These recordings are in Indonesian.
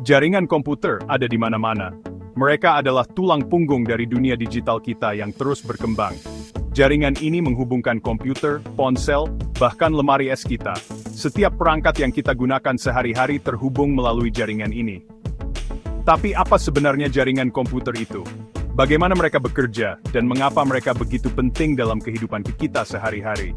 Jaringan komputer ada di mana-mana. Mereka adalah tulang punggung dari dunia digital kita yang terus berkembang. Jaringan ini menghubungkan komputer, ponsel, bahkan lemari es kita. Setiap perangkat yang kita gunakan sehari-hari terhubung melalui jaringan ini. Tapi apa sebenarnya jaringan komputer itu? Bagaimana mereka bekerja, dan mengapa mereka begitu penting dalam kehidupan kita sehari-hari?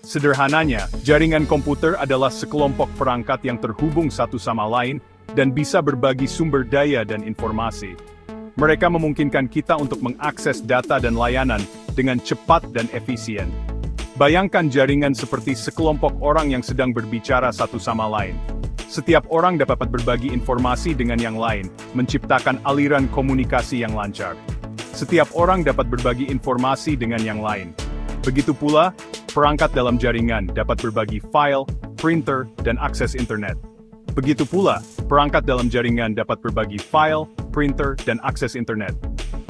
Sederhananya, jaringan komputer adalah sekelompok perangkat yang terhubung satu sama lain, dan bisa berbagi sumber daya dan informasi. Mereka memungkinkan kita untuk mengakses data dan layanan dengan cepat dan efisien. Bayangkan jaringan seperti sekelompok orang yang sedang berbicara satu sama lain. Setiap orang dapat berbagi informasi dengan yang lain, menciptakan aliran komunikasi yang lancar. Setiap orang dapat berbagi informasi dengan yang lain. Begitu pula, perangkat dalam jaringan dapat berbagi file, printer, dan akses internet. Begitu pula, perangkat dalam jaringan dapat berbagi file, printer, dan akses internet.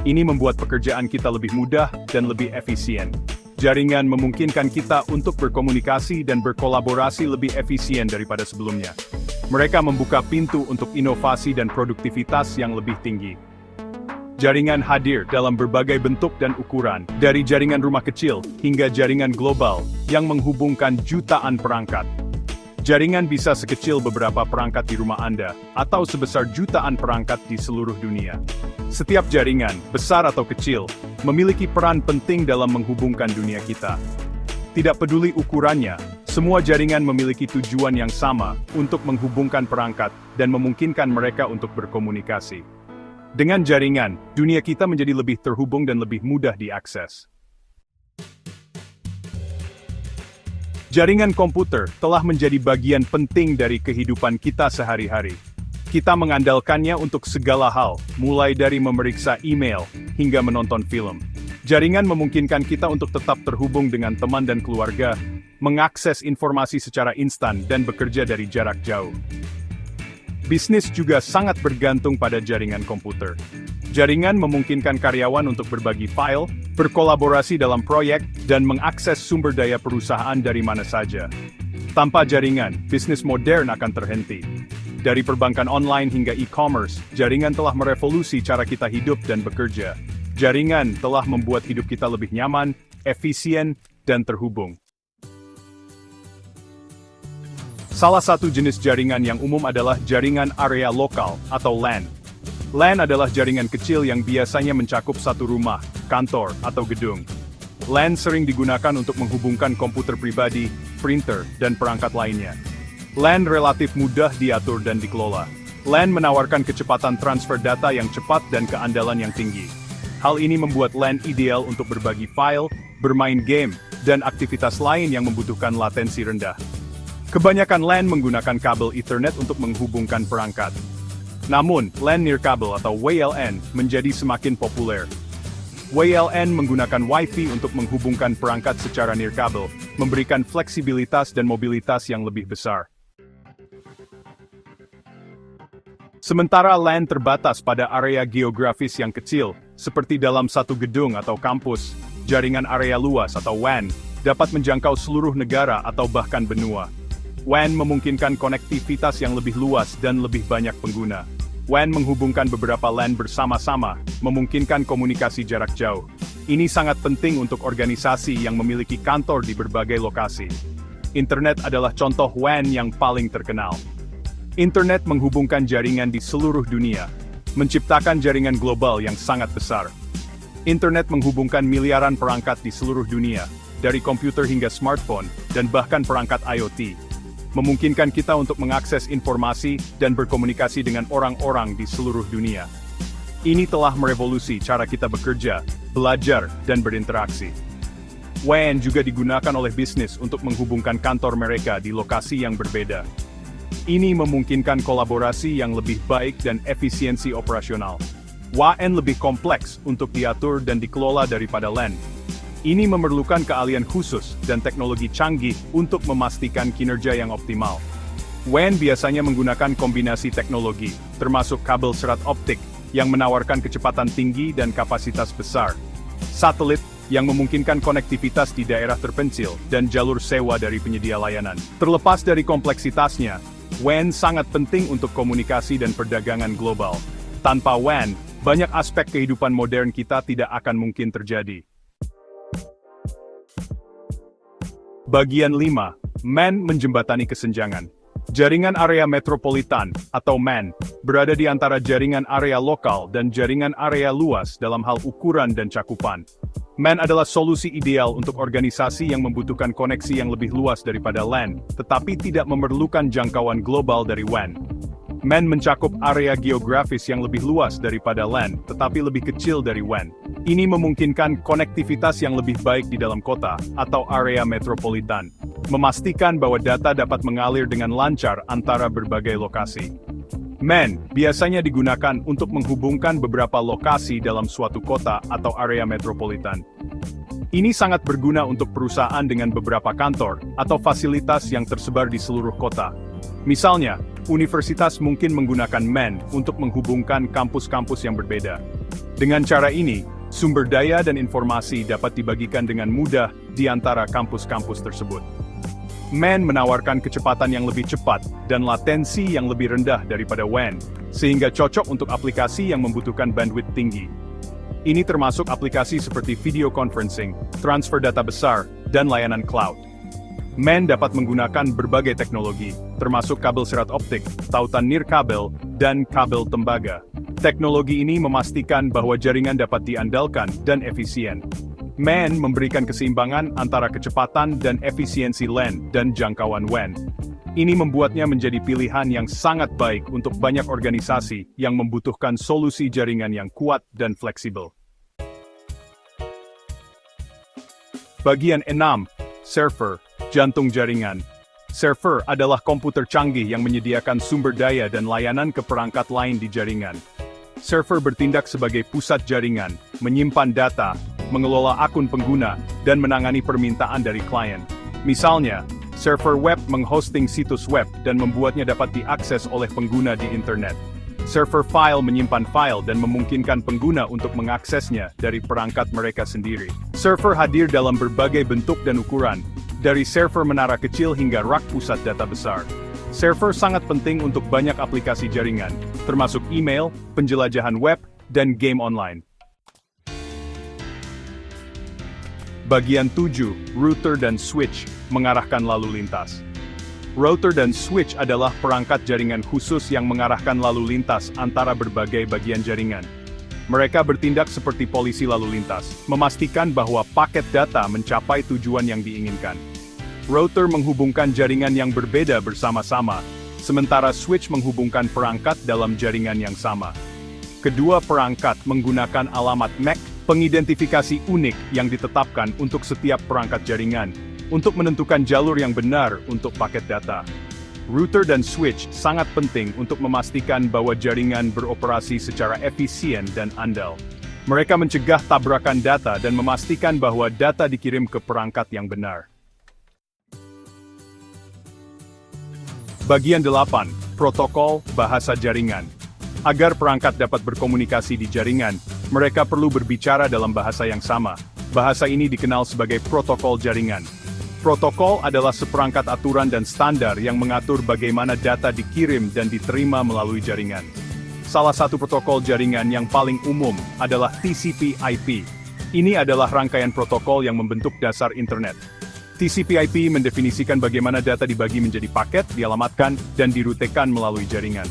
Ini membuat pekerjaan kita lebih mudah dan lebih efisien. Jaringan memungkinkan kita untuk berkomunikasi dan berkolaborasi lebih efisien daripada sebelumnya. Mereka membuka pintu untuk inovasi dan produktivitas yang lebih tinggi. Jaringan hadir dalam berbagai bentuk dan ukuran, dari jaringan rumah kecil hingga jaringan global yang menghubungkan jutaan perangkat. Jaringan bisa sekecil beberapa perangkat di rumah Anda, atau sebesar jutaan perangkat di seluruh dunia. Setiap jaringan, besar atau kecil, memiliki peran penting dalam menghubungkan dunia kita. Tidak peduli ukurannya, semua jaringan memiliki tujuan yang sama untuk menghubungkan perangkat dan memungkinkan mereka untuk berkomunikasi. Dengan jaringan, dunia kita menjadi lebih terhubung dan lebih mudah diakses. Jaringan komputer telah menjadi bagian penting dari kehidupan kita sehari-hari. Kita mengandalkannya untuk segala hal, mulai dari memeriksa email hingga menonton film. Jaringan memungkinkan kita untuk tetap terhubung dengan teman dan keluarga, mengakses informasi secara instan dan bekerja dari jarak jauh. Bisnis juga sangat bergantung pada jaringan komputer. Jaringan memungkinkan karyawan untuk berbagi file, berkolaborasi dalam proyek, dan mengakses sumber daya perusahaan dari mana saja. Tanpa jaringan, bisnis modern akan terhenti. Dari perbankan online hingga e-commerce, jaringan telah merevolusi cara kita hidup dan bekerja. Jaringan telah membuat hidup kita lebih nyaman, efisien, dan terhubung. Salah satu jenis jaringan yang umum adalah jaringan area lokal atau LAN. LAN adalah jaringan kecil yang biasanya mencakup satu rumah, kantor, atau gedung. LAN sering digunakan untuk menghubungkan komputer pribadi, printer, dan perangkat lainnya. LAN relatif mudah diatur dan dikelola. LAN menawarkan kecepatan transfer data yang cepat dan keandalan yang tinggi. Hal ini membuat LAN ideal untuk berbagi file, bermain game, dan aktivitas lain yang membutuhkan latensi rendah. Kebanyakan LAN menggunakan kabel Ethernet untuk menghubungkan perangkat. Namun, LAN Nirkabel atau WLAN menjadi semakin populer. WLAN menggunakan Wi-Fi untuk menghubungkan perangkat secara nirkabel, memberikan fleksibilitas dan mobilitas yang lebih besar. Sementara LAN terbatas pada area geografis yang kecil, seperti dalam satu gedung atau kampus, jaringan area luas atau WAN dapat menjangkau seluruh negara atau bahkan benua. WAN memungkinkan konektivitas yang lebih luas dan lebih banyak pengguna. WAN menghubungkan beberapa LAN bersama-sama, memungkinkan komunikasi jarak jauh. Ini sangat penting untuk organisasi yang memiliki kantor di berbagai lokasi. Internet adalah contoh WAN yang paling terkenal. Internet menghubungkan jaringan di seluruh dunia, menciptakan jaringan global yang sangat besar. Internet menghubungkan miliaran perangkat di seluruh dunia, dari komputer hingga smartphone, dan bahkan perangkat IoT. Memungkinkan kita untuk mengakses informasi dan berkomunikasi dengan orang-orang di seluruh dunia. Ini telah merevolusi cara kita bekerja, belajar, dan berinteraksi. WAN juga digunakan oleh bisnis untuk menghubungkan kantor mereka di lokasi yang berbeda. Ini memungkinkan kolaborasi yang lebih baik dan efisiensi operasional. WAN lebih kompleks untuk diatur dan dikelola daripada LAN. Ini memerlukan keahlian khusus dan teknologi canggih untuk memastikan kinerja yang optimal. WAN biasanya menggunakan kombinasi teknologi, termasuk kabel serat optik, yang menawarkan kecepatan tinggi dan kapasitas besar. Satelit, yang memungkinkan konektivitas di daerah terpencil, dan jalur sewa dari penyedia layanan. Terlepas dari kompleksitasnya, WAN sangat penting untuk komunikasi dan perdagangan global. Tanpa WAN, banyak aspek kehidupan modern kita tidak akan mungkin terjadi. Bagian 5. MAN menjembatani kesenjangan. Jaringan area metropolitan, atau MAN, berada di antara jaringan area lokal dan jaringan area luas dalam hal ukuran dan cakupan. MAN adalah solusi ideal untuk organisasi yang membutuhkan koneksi yang lebih luas daripada LAN, tetapi tidak memerlukan jangkauan global dari WAN. MAN mencakup area geografis yang lebih luas daripada LAN, tetapi lebih kecil dari WAN. Ini memungkinkan konektivitas yang lebih baik di dalam kota, atau area metropolitan, memastikan bahwa data dapat mengalir dengan lancar antara berbagai lokasi. MAN biasanya digunakan untuk menghubungkan beberapa lokasi dalam suatu kota atau area metropolitan. Ini sangat berguna untuk perusahaan dengan beberapa kantor atau fasilitas yang tersebar di seluruh kota. Misalnya, universitas mungkin menggunakan MAN untuk menghubungkan kampus-kampus yang berbeda. Dengan cara ini, sumber daya dan informasi dapat dibagikan dengan mudah di antara kampus-kampus tersebut. MAN menawarkan kecepatan yang lebih cepat dan latensi yang lebih rendah daripada WAN, sehingga cocok untuk aplikasi yang membutuhkan bandwidth tinggi. Ini termasuk aplikasi seperti video conferencing, transfer data besar, dan layanan cloud. MAN dapat menggunakan berbagai teknologi, termasuk kabel serat optik, tautan nirkabel, dan kabel tembaga. Teknologi ini memastikan bahwa jaringan dapat diandalkan dan efisien. MAN memberikan keseimbangan antara kecepatan dan efisiensi LAN dan jangkauan WAN. Ini membuatnya menjadi pilihan yang sangat baik untuk banyak organisasi yang membutuhkan solusi jaringan yang kuat dan fleksibel. Bagian 6. Server, jantung jaringan. Server adalah komputer canggih yang menyediakan sumber daya dan layanan ke perangkat lain di jaringan. Server bertindak sebagai pusat jaringan, menyimpan data, mengelola akun pengguna, dan menangani permintaan dari klien. Misalnya, server web menghosting situs web dan membuatnya dapat diakses oleh pengguna di internet. Server file menyimpan file dan memungkinkan pengguna untuk mengaksesnya dari perangkat mereka sendiri. Server hadir dalam berbagai bentuk dan ukuran, dari server menara kecil hingga rak pusat data besar. Server sangat penting untuk banyak aplikasi jaringan, termasuk email, penjelajahan web, dan game online. Bagian 7. Router dan switch, mengarahkan lalu lintas. Router dan switch adalah perangkat jaringan khusus yang mengarahkan lalu lintas antara berbagai bagian jaringan. Mereka bertindak seperti polisi lalu lintas, memastikan bahwa paket data mencapai tujuan yang diinginkan. Router menghubungkan jaringan yang berbeda bersama-sama, sementara switch menghubungkan perangkat dalam jaringan yang sama. Kedua perangkat menggunakan alamat MAC, pengidentifikasi unik yang ditetapkan untuk setiap perangkat jaringan, untuk menentukan jalur yang benar untuk paket data. Router dan switch sangat penting untuk memastikan bahwa jaringan beroperasi secara efisien dan andal. Mereka mencegah tabrakan data dan memastikan bahwa data dikirim ke perangkat yang benar. Bagian 8. Protokol bahasa jaringan. Agar perangkat dapat berkomunikasi di jaringan, mereka perlu berbicara dalam bahasa yang sama. Bahasa ini dikenal sebagai protokol jaringan. Protokol adalah seperangkat aturan dan standar yang mengatur bagaimana data dikirim dan diterima melalui jaringan. Salah satu protokol jaringan yang paling umum adalah TCP/IP. Ini adalah rangkaian protokol yang membentuk dasar internet. TCP/IP mendefinisikan bagaimana data dibagi menjadi paket, dialamatkan, dan dirutekan melalui jaringan.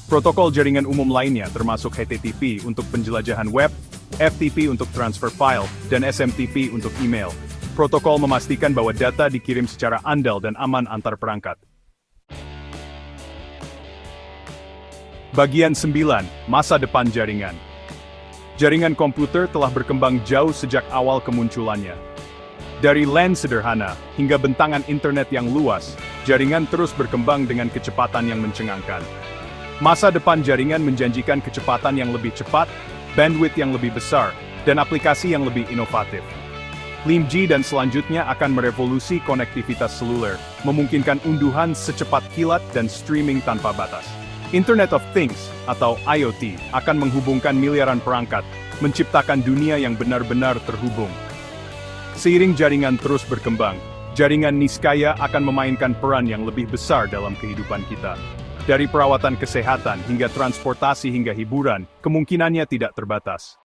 Protokol jaringan umum lainnya termasuk HTTP untuk penjelajahan web, FTP untuk transfer file, dan SMTP untuk email. Protokol memastikan bahwa data dikirim secara andal dan aman antar perangkat. Bagian 9. Masa depan jaringan. Jaringan komputer telah berkembang jauh sejak awal kemunculannya. Dari LAN sederhana hingga bentangan internet yang luas, jaringan terus berkembang dengan kecepatan yang mencengangkan. Masa depan jaringan menjanjikan kecepatan yang lebih cepat, bandwidth yang lebih besar, dan aplikasi yang lebih inovatif. 5G dan selanjutnya akan merevolusi konektivitas seluler, memungkinkan unduhan secepat kilat dan streaming tanpa batas. Internet of Things, atau IoT, akan menghubungkan miliaran perangkat, menciptakan dunia yang benar-benar terhubung. Seiring jaringan terus berkembang, jaringan niskaya akan memainkan peran yang lebih besar dalam kehidupan kita. Dari perawatan kesehatan hingga transportasi hingga hiburan, kemungkinannya tidak terbatas.